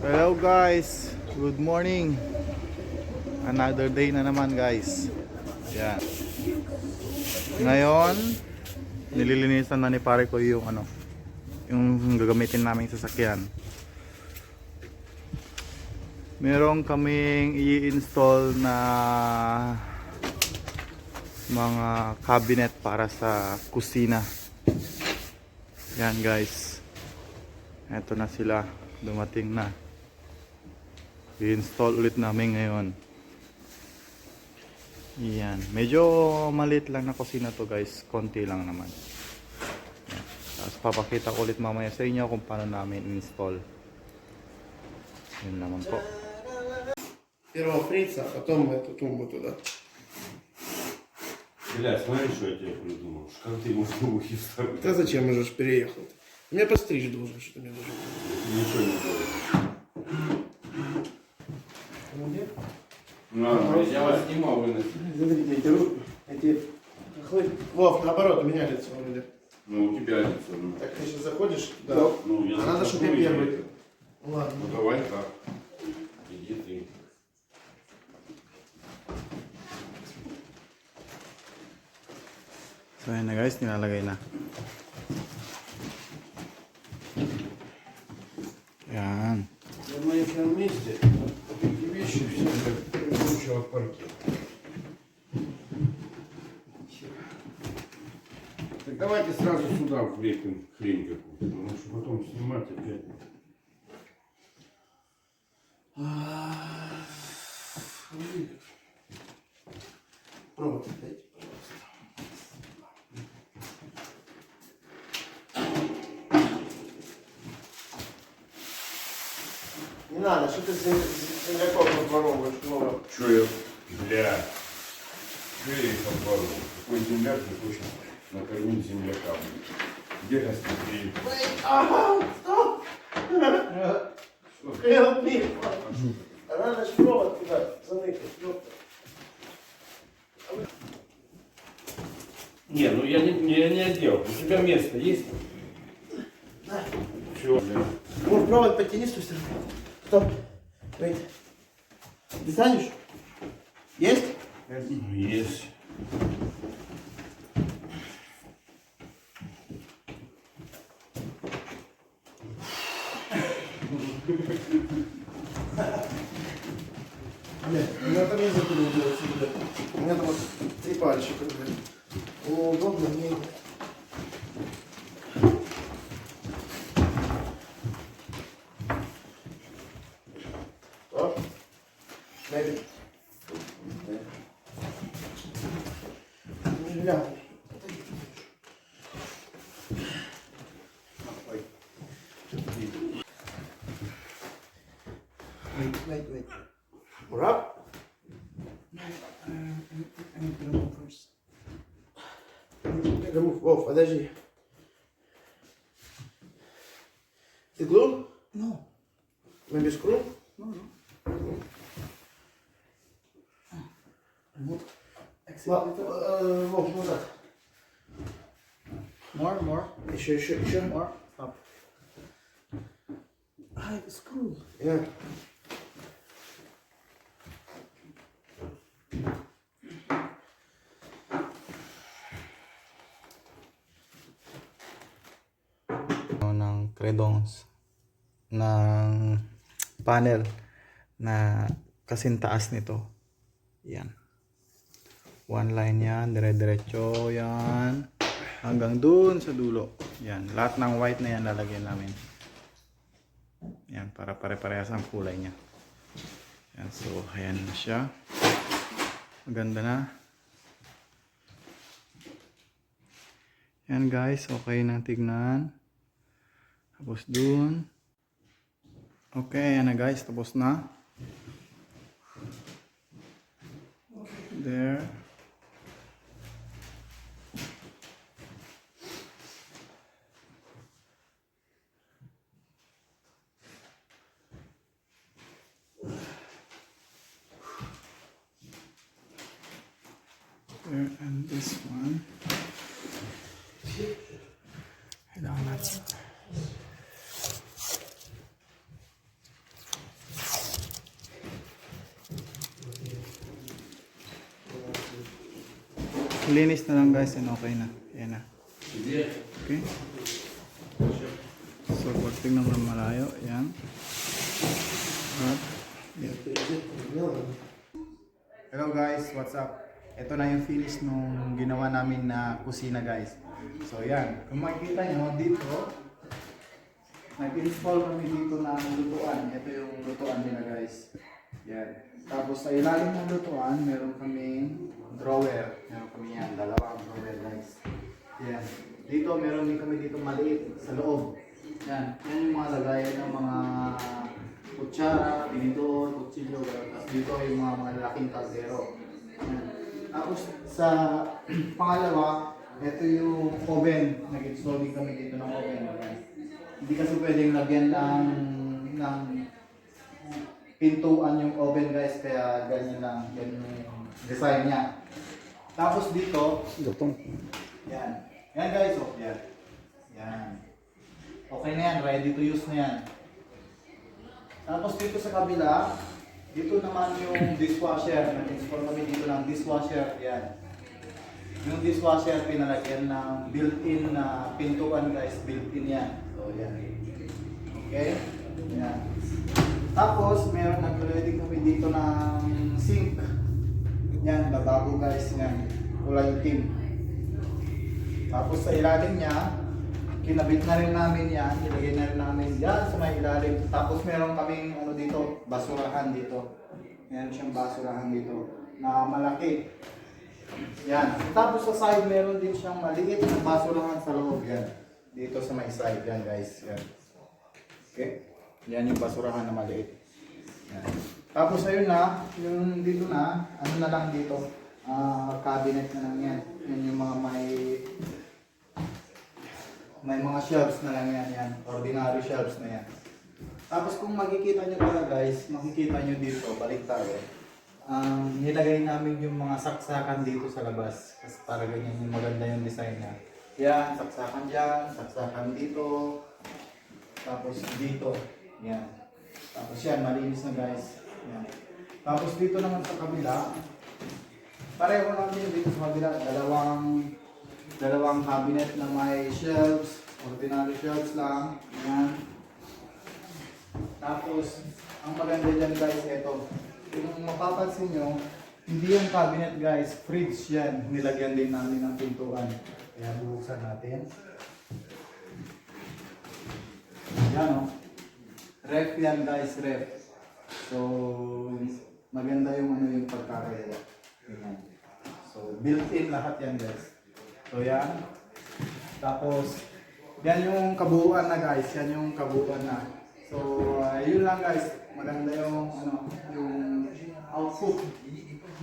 Hello guys, good morning. Another day na naman guys. Yan. Ngayon, nililinisan na ni pare ko yung yung gagamitin naming sasakyan. Meron kaming i-install na mga cabinet para sa kusina. Yan guys. Eto na sila. Dumating na. I-install ulit namin ngayon. Yan. Medyo maliit lang na kusina to guys. Konti lang naman. Yan. Tapos papakita ko ulit mamaya sa inyo kung paano namin install. Yun naman po. Первого фрица, а потом эту тумбу туда. Бля, смотри, что я тебе придумал. Шканты можно ухи вставить. Да зачем, уже ж переехал? Меня постричь должен, что мне должен. Ничего не делать. Я вас снимал, выносить. Смотрите, эти хохлы. Вов, наоборот, у меня лицо вроде. Ну, у тебя лицо. Ну. Так ты сейчас заходишь? Да. Ну, я А надо, чтобы я первый. Ладно. Ну, давай так. Иди ты. So yun na guys, nilalagay na. Yan. На этом месте эти вещи все как прикручивал паркет. Так давайте сразу сюда влепим хрень какую-то, потому что потом снимать опять. Провод дайте, пожалуйста. Не надо, что ты земляков подворовываешь много. Че я, бля, че я их обворовал? Какой земляк не хочет накормить земляка? Где гостеприимство? Ага, стоп! Help me. Надо ж провод туда заныкать, ёпта. Не, ну я не одел. У тебя место есть? Да. Все. Может, провод потяни с той стороны. Потом. Wait. Достанешь? Есть? Есть. Нет, у меня там язык не делается. У меня там вот 3 пальчика. Удобно мне. Что? Maybe. Не гляну. Wait. We're up? I need to remove first. Remove. Oh, подожди. Ты glue? No. Maybe screw? No. Вот. Accelerator. Вот, назад. More. Еще. More. Up. Screw. Yeah. Ng credons ng panel na kasing taas nito. Yan. One line yan, dire-diretso yan hanggang dun sa dulo. Yan, lahat ng white na yan lalagyan namin. Yan, para pare-parehas ang kulay niya. Yan, so ayan na siya. Maganda na. Yan guys, okay nang tignan. Tapos dun. Okay, yan na guys. Tapos na. There. There and this one. Kailangan natin. linis na lang guys and okay na. Yan na. Okay. So pag tingnan mo ng malayo, yan. At, yan. Hello guys, what's up? Ito na yung finish nung ginawa namin na kusina guys. So yan, kung makikita nyo dito, nag-install kami dito ng lutuan. Ito yung lutuan nila guys. Yan. Tapos sa ilalim ng lutuan, meron kaming drawer. Meron kami yan, dalawang drawer guys. Yan. Dito, meron din kami dito maliit sa loob. Yan. Yan yung mga lagayan ng mga kutsara, tinidor, kutsilyo. Tapos dito yung mga malalaking kaldero. Yan. Tapos sa pangalawa, ito yung oven. Nag-install din kami dito ng oven. Yan. Hindi kasi pwedeng lagyan ng pintuan yung oven guys, kaya ganyan lang, yan yung design niya. Tapos dito, yan. Yan guys, oh, yan. Yan. Okay na yan, ready to use na yan. Tapos dito sa kabila, dito naman yung dishwasher. Nag-install kami dito ng dishwasher, yan. Yung dishwasher, pinalagyan ng built-in na pintuan guys, built-in yan. So, yan. Okay? Yan. Tapos, meron nag-ready kami dito ng sink. Yan, babago guys. Yan. Kulay itim. Tapos sa ilalim niya, kinabit na rin namin yan. Ilagay na rin namin yan sa may ilalim. Tapos meron kaming ano dito, basurahan dito. Meron siyang basurahan dito na malaki. Yan. Tapos sa side, meron din siyang maliit na basurahan sa loob. Yan. Dito sa may side. Yan guys. Yan. Okay? Yan yung basurahan na maliit. Yan. Tapos ayun na, yung dito na, ano na lang dito, cabinet na lang yan. Yan yung mga may mga shelves na lang yan. Yan. Ordinary shelves na yan. Tapos kung makikita nyo pala guys, makikita nyo dito, balik tayo. Nilagay namin yung mga saksakan dito sa labas. Kasi para ganyan yung maganda yung design na. Yan, saksakan dyan, saksakan dito. Tapos dito. Yan. Tapos yan, malinis na guys. Yan. Tapos dito naman sa kabila, pareho lang din dito sa kabila, dalawang cabinet na may shelves, ordinary shelves lang. Yan. Tapos, ang maganda dyan guys, ito. Kung mapapansin nyo, hindi yung cabinet guys, fridge yan. Nilagyan din namin ng pintuan. Kaya bubuksan natin. Yan o. Ref yan guys, ref. So, maganda yung yung pagkakaya. So, built-in lahat yan guys. So, yan. Tapos, yan yung kabuuan na guys. Yan yung kabuuan na. So, yun lang guys. Maganda yung yung output.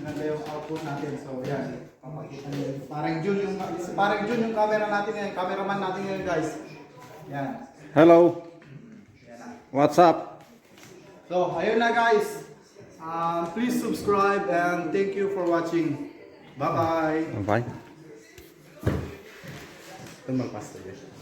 Maganda yung output natin. So, yan. Papakita niyo. Parang Jun yung camera natin yan. Cameraman natin yan guys. Yan. Hello. Yan na. What's up? So, ayun na guys. Please subscribe and thank you for watching. Bye-bye. Bye. Ito magpasta guys.